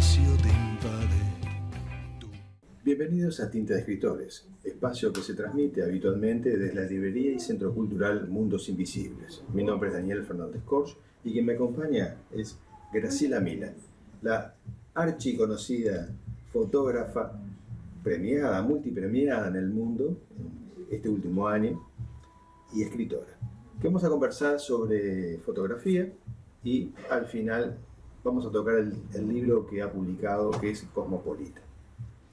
silencio te invade. Bienvenidos a Tinta de Escritores, espacio que se transmite habitualmente desde la librería y centro cultural Mundos Invisibles. Mi nombre es Daniel Fernández Corch y quien me acompaña es Graciela Mila, la archiconocida fotógrafa premiada, multipremiada en el mundo este último año y escritora. Que vamos a conversar sobre fotografía y al final vamos a tocar el libro que ha publicado, que es Cosmopolita.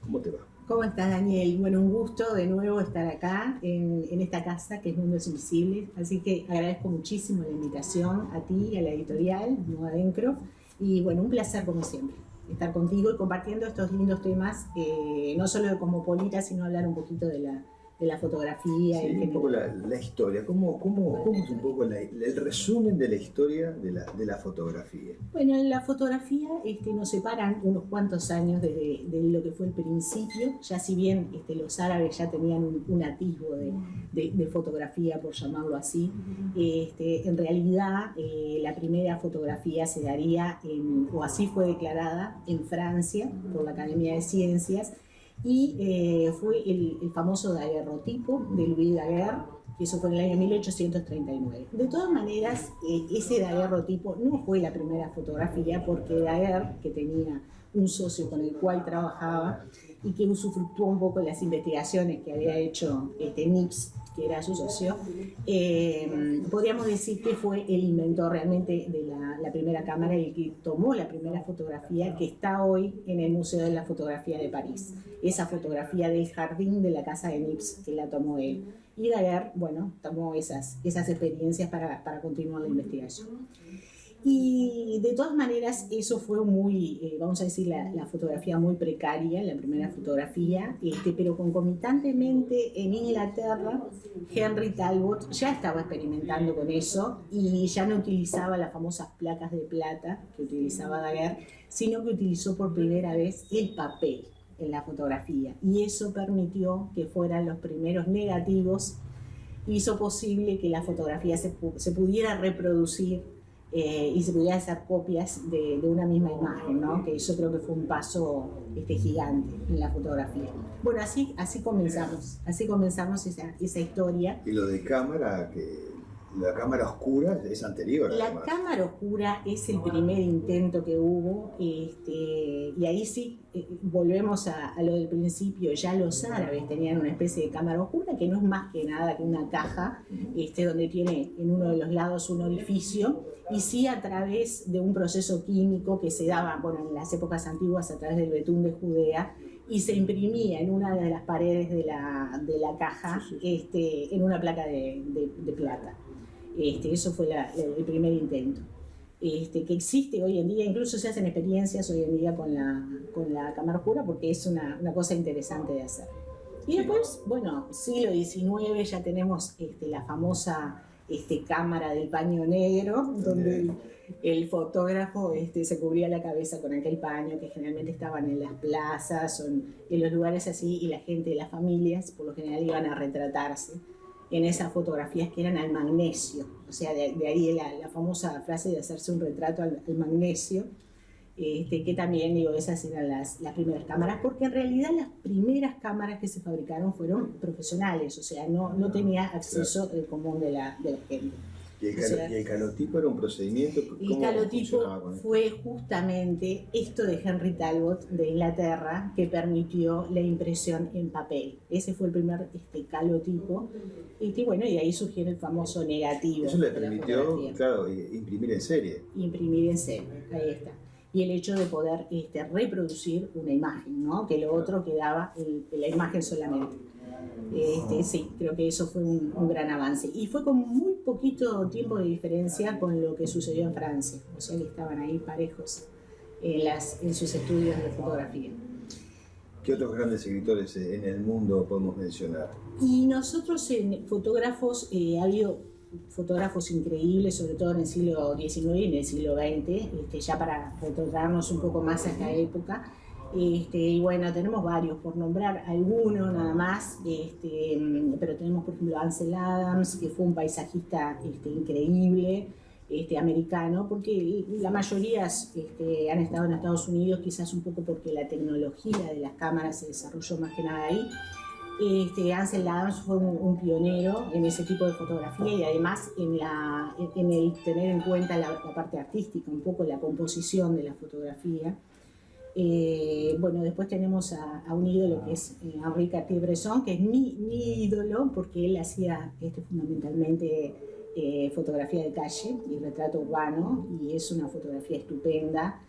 ¿Cómo te va? ¿Cómo estás, Daniel? Bueno, un gusto de nuevo estar acá en esta casa que es Mundos Invisibles, así que agradezco muchísimo la invitación a ti, a la editorial, Nueva Adentro, y bueno, un placer como siempre estar contigo y compartiendo estos lindos temas, no solo de Cosmopolita, sino hablar un poquito de la fotografía. Sí, un poco la historia, ¿cómo es un poco el resumen de la historia de la fotografía? Bueno, en la fotografía nos separan unos cuantos años de lo que fue el principio, ya si bien los árabes ya tenían un atisbo de fotografía, por llamarlo así, en realidad la primera fotografía se daría, o así fue declarada, en Francia por la Academia de Ciencias, y fue el famoso daguerrotipo de Louis Daguerre, que eso fue en el año 1839. De todas maneras, ese daguerrotipo no fue la primera fotografía, porque Daguerre, que tenía un socio con el cual trabajaba y que usufructuó un poco de las investigaciones que había hecho Nips, que era su socio, podríamos decir que fue el inventor realmente de la primera cámara y el que tomó la primera fotografía que está hoy en el Museo de la Fotografía de París. Esa fotografía del jardín de la casa de Nips, que la tomó él. Y Daguerre, bueno, tomó esas experiencias para continuar la investigación. Y de todas maneras, eso fue muy, vamos a decir, la fotografía muy precaria, la primera fotografía, pero concomitantemente en Inglaterra, Henry Talbot ya estaba experimentando con eso y ya no utilizaba las famosas placas de plata que utilizaba Daguerre, sino que utilizó por primera vez el papel en la fotografía, y eso permitió que fueran los primeros negativos, hizo posible que la fotografía se pudiera reproducir y se pudieran hacer copias de una misma imagen, ¿no? Que yo creo que fue un paso gigante en la fotografía. Bueno, así comenzamos esa historia. Y lo de cámara, la cámara oscura es anterior. La cámara oscura es el primer intento que hubo, y ahí sí volvemos a lo del principio. Ya los árabes tenían una especie de cámara oscura que no es más que nada que una caja donde tiene en uno de los lados un orificio, y sí a través de un proceso químico que se daba, bueno, en las épocas antiguas a través del betún de Judea, y se imprimía en una de las paredes de la caja en una placa de plata. Eso fue el primer intento. Que existe hoy en día, incluso se hacen experiencias hoy en día con la cámara oscura, porque es una cosa interesante de hacer. Y después, bueno, siglo XIX, ya tenemos la famosa cámara del paño negro, donde el fotógrafo se cubría la cabeza con aquel paño, que generalmente estaban en las plazas o en los lugares así, y la gente, las familias, por lo general iban a retratarse en esas fotografías que eran al magnesio. O sea, de ahí la famosa frase de hacerse un retrato al magnesio, que también, digo, esas eran las primeras cámaras, porque en realidad las primeras cámaras que se fabricaron fueron profesionales, o sea, no tenía acceso común de la gente. ¿Y el calotipo era un procedimiento? El calotipo fue justamente esto de Henry Talbot de Inglaterra, que permitió la impresión en papel. Ese fue el primer calotipo, bueno, y ahí surgió el famoso negativo. Eso le permitió, claro, imprimir en serie. Imprimir en serie, ahí está. Y el hecho de poder reproducir una imagen, ¿no? Que lo otro quedaba la imagen solamente. Sí, creo que eso fue un gran avance. Y fue con muy poquito tiempo de diferencia con lo que sucedió en Francia. O sea que estaban ahí parejos en sus estudios de fotografía. ¿Qué otros grandes escritores en el mundo podemos mencionar? Y nosotros, fotógrafos, ha habido fotógrafos increíbles, sobre todo en el siglo XIX y en el siglo XX, ya para retrotraernos un poco más a esta época. Y bueno, tenemos varios, por nombrar alguno nada más, pero tenemos por ejemplo Ansel Adams, que fue un paisajista increíble, americano, porque la mayoría han estado en Estados Unidos, quizás un poco porque la tecnología de las cámaras se desarrolló más que nada ahí. Ansel Adams fue un pionero en ese tipo de fotografía y además en el tener en cuenta la parte artística, un poco la composición de la fotografía. Bueno, después tenemos a un ídolo que es Henri Cartier-Bresson, que es mi ídolo porque él hacía fundamentalmente fotografía de calle y retrato urbano, y es una fotografía estupenda,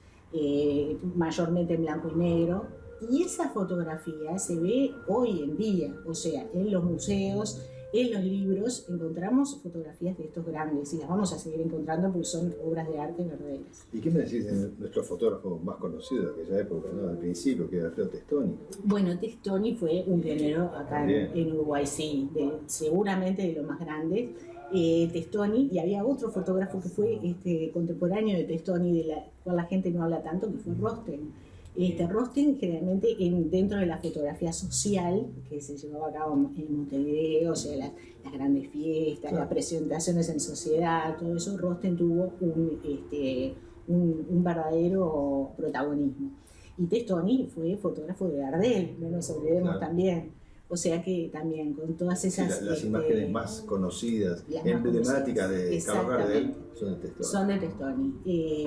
mayormente en blanco y negro. Y esa fotografía se ve hoy en día, o sea, en los museos, en los libros, encontramos fotografías de estos grandes y las vamos a seguir encontrando porque son obras de arte verdaderas. ¿Y qué me decís de nuestro fotógrafo más conocido de aquella época, ¿no? Al principio, que era Alfredo Testoni? Bueno, Testoni fue un pionero acá en Uruguay, sí, seguramente de los más grandes. Testoni, y había otro fotógrafo que fue contemporáneo de Testoni, de la cual la gente no habla tanto, que fue Rosten. Rosten generalmente dentro de la fotografía social que se llevaba a cabo en Montevideo, o sea, las grandes fiestas, claro, las presentaciones en sociedad, todo eso, Rosten tuvo un verdadero protagonismo. Y Testoni fue fotógrafo de Gardel, no nos olvidemos, claro, también. O sea que también con todas esas... Sí, las imágenes más conocidas, emblemáticas de Carlos Gardel, son de Testoni. Son de Testoni.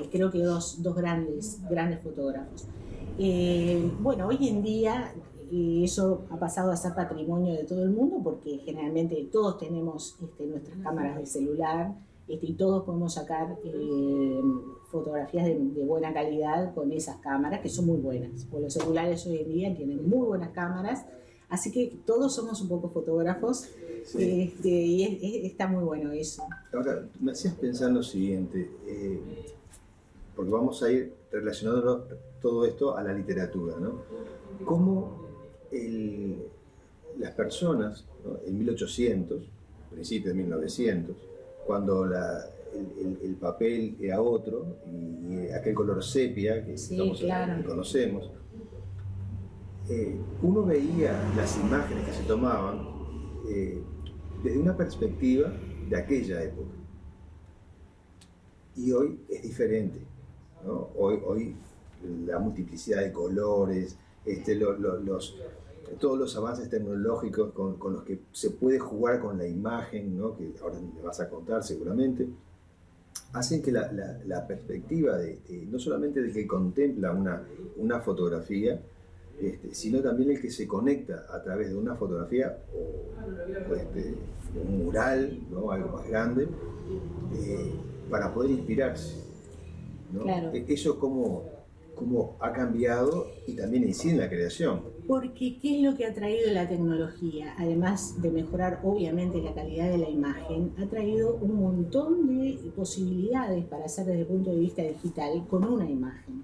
Creo que dos grandes fotógrafos. Bueno, hoy en día eso ha pasado a ser patrimonio de todo el mundo porque generalmente todos tenemos nuestras cámaras de celular y todos podemos sacar fotografías de buena calidad con esas cámaras que son muy buenas. Porque los celulares hoy en día tienen muy buenas cámaras, así que todos somos un poco fotógrafos. Sí. Y está muy bueno eso. Ahora, me hacías pensar lo siguiente, porque vamos a ir relacionando todo esto a la literatura, ¿no? Cómo las personas, ¿no? En 1800, principios de 1900, cuando el papel era otro y aquel color sepia que, sí, claro, que conocemos, uno veía las imágenes que se tomaban desde una perspectiva de aquella época. Y hoy es diferente, ¿no? Hoy la multiplicidad de colores, todos los avances tecnológicos con los que se puede jugar con la imagen, ¿no? Que ahora me vas a contar seguramente, hacen que la perspectiva no solamente del que contempla una fotografía, sino también el que se conecta a través de una fotografía o un mural, ¿no? Algo más grande, para poder inspirarse, ¿no? Claro. Eso cómo ha cambiado y también incide en la creación. Porque ¿qué es lo que ha traído la tecnología? Además de mejorar obviamente la calidad de la imagen, ha traído un montón de posibilidades para hacer desde el punto de vista digital con una imagen.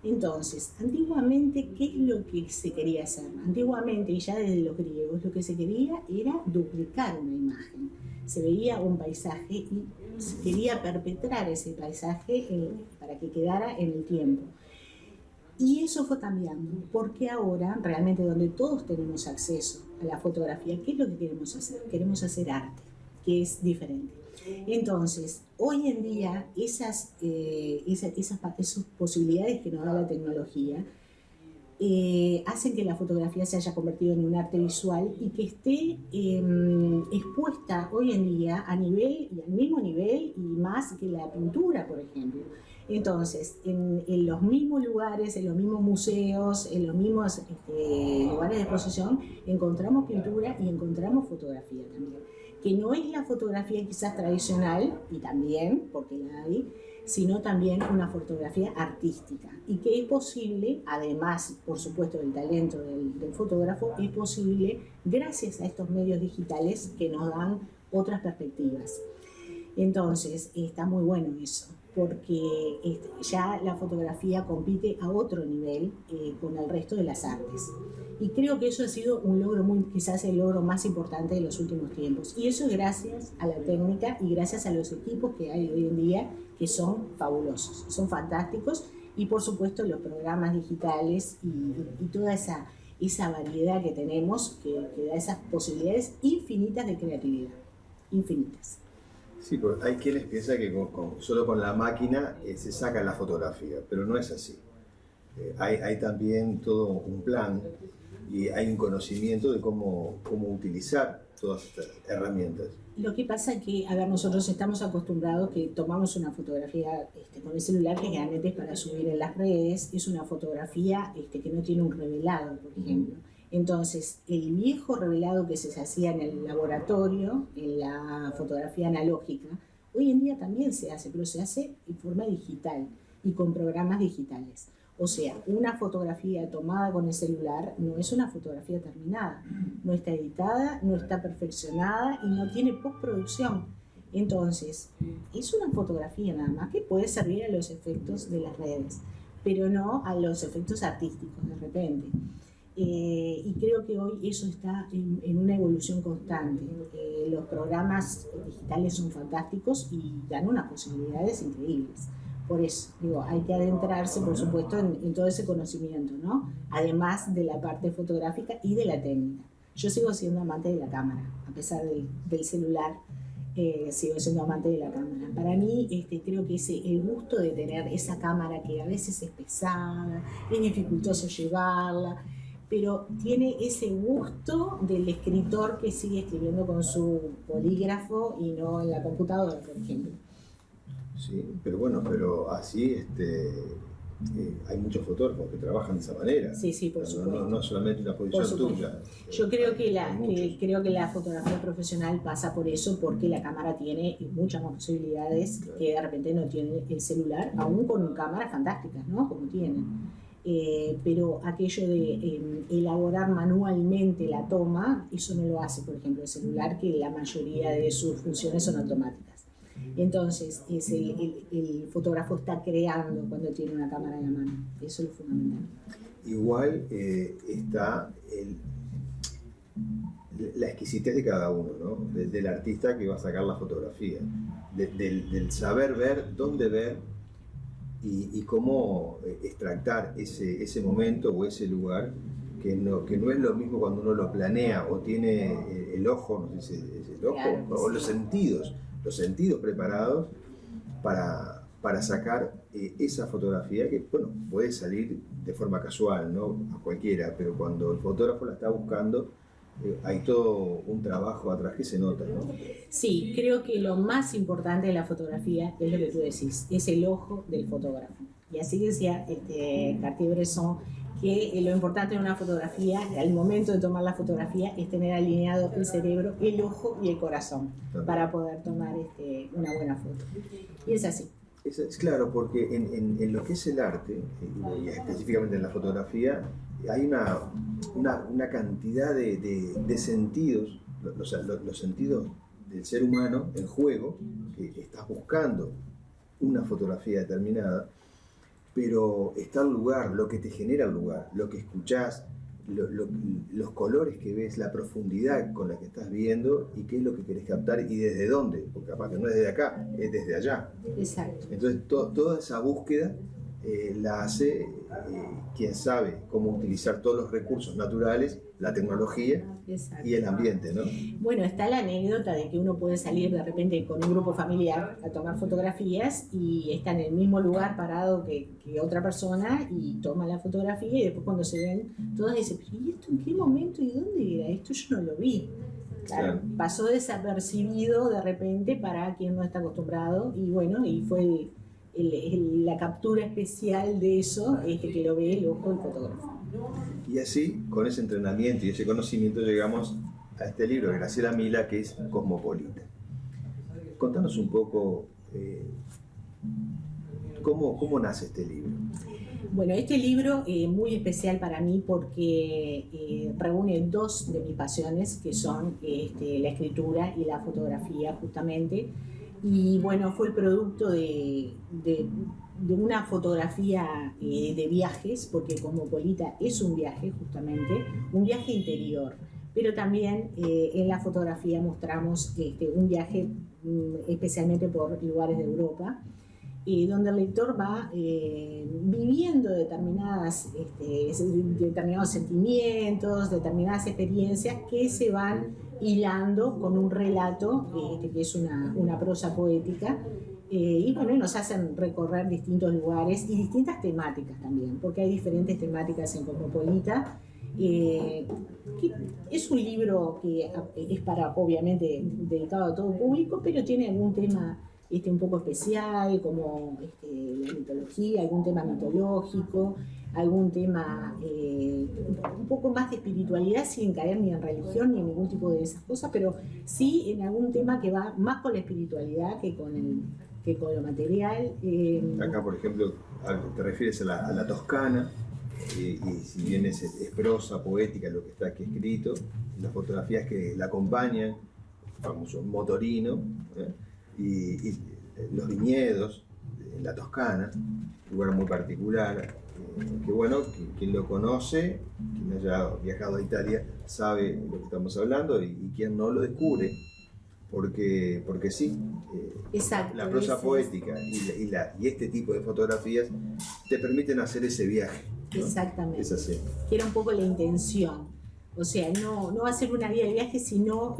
Entonces, antiguamente, ¿qué es lo que se quería hacer? Antiguamente, y ya desde los griegos, lo que se quería era duplicar una imagen. Se veía un paisaje y se quería perpetrar ese paisaje para que quedara en el tiempo. Y eso fue cambiando, porque ahora, realmente donde todos tenemos acceso a la fotografía, ¿qué es lo que queremos hacer? Queremos hacer arte, que es diferente. Entonces, hoy en día, esas posibilidades que nos da la tecnología hacen que la fotografía se haya convertido en un arte visual y que esté expuesta hoy en día a nivel y al mismo nivel y más que la pintura, por ejemplo. Entonces, en los mismos lugares, en los mismos museos, en los mismos lugares de exposición, encontramos pintura y encontramos fotografía también. Que no es la fotografía quizás tradicional, y también, porque la hay, sino también una fotografía artística. Y que es posible, además, por supuesto, del talento del fotógrafo, es posible gracias a estos medios digitales que nos dan otras perspectivas. Entonces, está muy bueno eso, porque ya la fotografía compite a otro nivel con el resto de las artes. Y creo que eso ha sido un logro, quizás el logro más importante de los últimos tiempos. Y eso es gracias a la técnica y gracias a los equipos que hay hoy en día, que son fabulosos, son fantásticos. Y por supuesto los programas digitales y toda esa variedad que tenemos, que da esas posibilidades infinitas de creatividad, infinitas. Sí, porque hay quienes piensan que solo con la máquina se saca la fotografía, pero no es así. Hay también todo un plan y hay un conocimiento de cómo utilizar todas estas herramientas. Lo que pasa es que, a ver, nosotros estamos acostumbrados que tomamos una fotografía con el celular, que generalmente es para subir en las redes, es una fotografía que no tiene un revelado, por ejemplo. Entonces, el viejo revelado que se hacía en el laboratorio, en la fotografía analógica, hoy en día también se hace, pero se hace en forma digital y con programas digitales. O sea, una fotografía tomada con el celular no es una fotografía terminada, no está editada, no está perfeccionada y no tiene postproducción. Entonces, es una fotografía nada más que puede servir a los efectos de las redes, pero no a los efectos artísticos de repente. Y creo que hoy eso está en una evolución constante. Los programas digitales son fantásticos y dan unas posibilidades increíbles. Por eso, digo, hay que adentrarse, por supuesto, en todo ese conocimiento, ¿no? Además de la parte fotográfica y de la técnica. Yo sigo siendo amante de la cámara, a pesar del celular, sigo siendo amante de la cámara. Para mí, creo que el gusto de tener esa cámara que a veces es pesada, es dificultoso llevarla, pero tiene ese gusto del escritor que sigue escribiendo con su bolígrafo y no en la computadora, por ejemplo. Sí, pero así hay muchos fotógrafos que trabajan de esa manera. Sí, por supuesto. No solamente una posición tuya. Yo creo que la fotografía profesional pasa por eso, porque la cámara tiene muchas más posibilidades que de repente no tiene el celular, aún con cámaras fantásticas, ¿no? Como tienen. Pero aquello de elaborar manualmente la toma, eso no lo hace, por ejemplo, el celular, que la mayoría de sus funciones son automáticas. Entonces, el fotógrafo está creando cuando tiene una cámara en la mano. Eso es lo fundamental. Igual está la exquisitez de cada uno, ¿no? Del artista que va a sacar la fotografía, del saber ver, dónde ver y cómo extractar ese momento o ese lugar, que no es lo mismo cuando uno lo planea o tiene el ojo, no sé si es el ojo, claro, o los sentidos preparados para sacar esa fotografía que, bueno, puede salir de forma casual, ¿no? A cualquiera, pero cuando el fotógrafo la está buscando, hay todo un trabajo atrás que se nota, ¿no? Sí, creo que lo más importante de la fotografía es lo que tú decís, es el ojo del fotógrafo. Y así decía Cartier-Bresson, que lo importante de una fotografía, al momento de tomar la fotografía, es tener alineado el cerebro, el ojo y el corazón para poder tomar una buena foto. Y es así. Es claro, porque en lo que es el arte, y específicamente en la fotografía, hay una cantidad de sentidos, los sentidos del ser humano en juego, que estás buscando una fotografía determinada, pero está el lugar, lo que te genera el lugar, lo que escuchás, los colores que ves, la profundidad con la que estás viendo y qué es lo que querés captar y desde dónde, porque capaz que no es desde acá, es desde allá. Exacto. Entonces toda esa búsqueda la hace quien sabe cómo utilizar todos los recursos naturales, la tecnología. Exacto. Y el ambiente, ¿no? Bueno, está la anécdota de que uno puede salir de repente con un grupo familiar a tomar fotografías y está en el mismo lugar parado que otra persona y toma la fotografía y después cuando se ven todos dicen, ¿y esto en qué momento y dónde era? Esto yo no lo vi. Claro, pasó desapercibido de repente para quien no está acostumbrado y bueno, y fue la captura especial de eso, que lo ve el ojo del fotógrafo. Y así, con ese entrenamiento y ese conocimiento, llegamos a este libro de Graciela Mila, que es Cosmopolita. Contanos un poco cómo nace este libro. Bueno, este libro es muy especial para mí porque reúne dos de mis pasiones, que son la escritura y la fotografía, justamente. Y bueno, fue el producto de una fotografía de viajes, porque Cosmopolita es un viaje, justamente, un viaje interior. Pero también en la fotografía mostramos un viaje especialmente por lugares de Europa. donde el lector va viviendo determinados sentimientos, determinadas experiencias que se van hilando con un relato que es una prosa poética. Y bueno, nos hacen recorrer distintos lugares y distintas temáticas también, porque hay diferentes temáticas en Cosmopolita. Que es un libro que es para, obviamente, dedicado a todo público, pero tiene algún tema un poco especial, como la mitología, algún tema mitológico, algún tema un poco más de espiritualidad, sin caer ni en religión ni en ningún tipo de esas cosas, pero sí en algún tema que va más con la espiritualidad que con lo material. Acá, por ejemplo, te refieres a la Toscana, y si bien es prosa poética lo que está aquí escrito, las fotografías que la acompañan, el famoso motorino, y los viñedos en la Toscana, un lugar muy particular, que bueno, quien lo conoce, quien haya viajado a Italia, sabe de lo que estamos hablando, y quien no lo descubre, porque sí, exacto, la prosa poética y este tipo de fotografías te permiten hacer ese viaje, ¿no? Exactamente. Es así. Que era un poco la intención. O sea, no hacer una guía de viaje, sino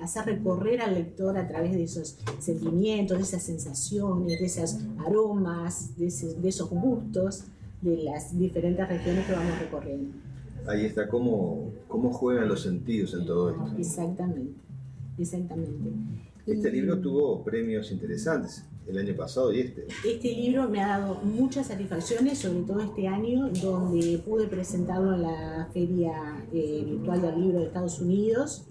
hacer recorrer al lector a través de esos sentimientos, de esas sensaciones, de esos aromas, de esos gustos de las diferentes regiones que vamos recorriendo. Ahí está cómo juegan los sentidos en todo esto. Exactamente. Este libro tuvo premios interesantes el año pasado y este. Este libro me ha dado muchas satisfacciones, sobre todo este año, donde pude presentarlo en la Feria Virtual del Libro de Estados Unidos,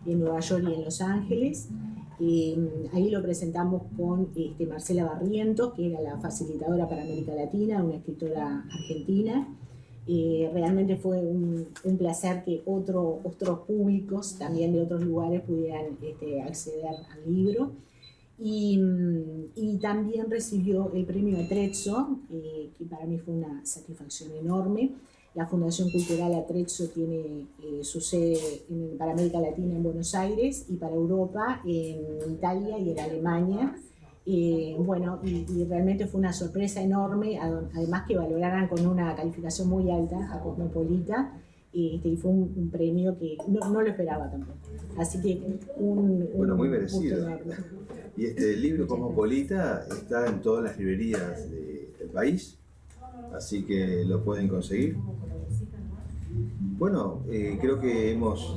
en Nueva York y en Los Ángeles. Ahí lo presentamos con Marcela Barrientos, que era la facilitadora para América Latina, una escritora argentina. Realmente fue un placer que otros públicos también de otros lugares pudieran acceder al libro. Y también recibió el premio Atrezzo, que para mí fue una satisfacción enorme. La Fundación Cultural Atrezzo tiene su sede para América Latina en Buenos Aires y para Europa en Italia y en Alemania. Bueno, y realmente fue una sorpresa enorme, además que valoraran con una calificación muy alta a Cosmopolita, y fue un premio que no lo esperaba tampoco. Así que bueno, muy merecido. Y este libro Cosmopolita está en todas las librerías del país, así que lo pueden conseguir. Bueno, creo que hemos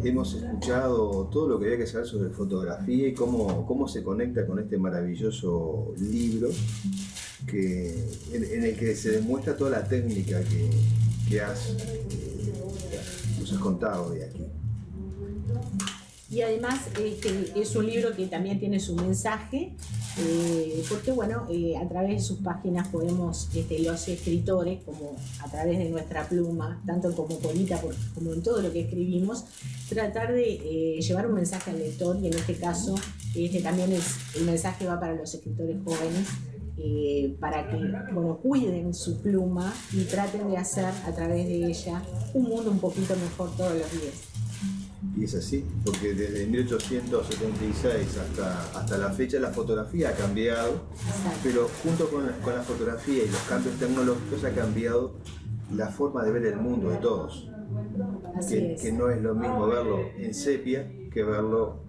escuchado todo lo que había que saber sobre fotografía y cómo se conecta con este maravilloso libro en el que se demuestra toda la técnica que nos has contado de aquí. Y además es un libro que también tiene su mensaje, porque bueno, a través de sus páginas podemos, los escritores, como a través de nuestra pluma, tanto en Cosmopolita como en todo lo que escribimos, tratar de llevar un mensaje al lector, y en este caso también el mensaje va para los escritores jóvenes, para que cuiden su pluma y traten de hacer a través de ella un mundo un poquito mejor todos los días. Y es así, porque desde 1876 hasta la fecha la fotografía ha cambiado. Exacto. Pero junto con la fotografía y los cambios tecnológicos ha cambiado la forma de ver el mundo de todos. Que no es lo mismo verlo en sepia que verlo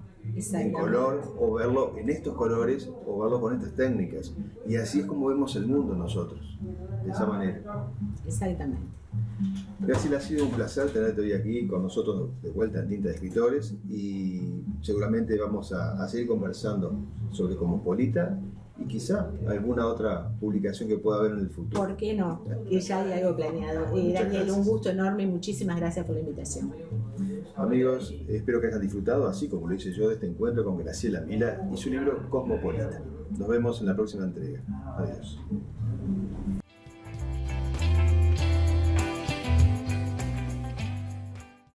en color, o verlo en estos colores, o verlo con estas técnicas. Y así es como vemos el mundo nosotros, de esa manera. Exactamente. Graciela, ha sido un placer tenerte hoy aquí con nosotros de vuelta en Tinta de Escritores, y seguramente vamos a seguir conversando sobre Cosmopolita y quizá alguna otra publicación que pueda haber en el futuro. ¿Por qué no? Que ya hay algo planeado. Daniel, gracias. Un gusto enorme y muchísimas gracias por la invitación. Amigos, espero que hayan disfrutado, así como lo hice yo, de este encuentro con Graciela Mila y su libro Cosmopolita. Nos vemos en la próxima entrega. Adiós.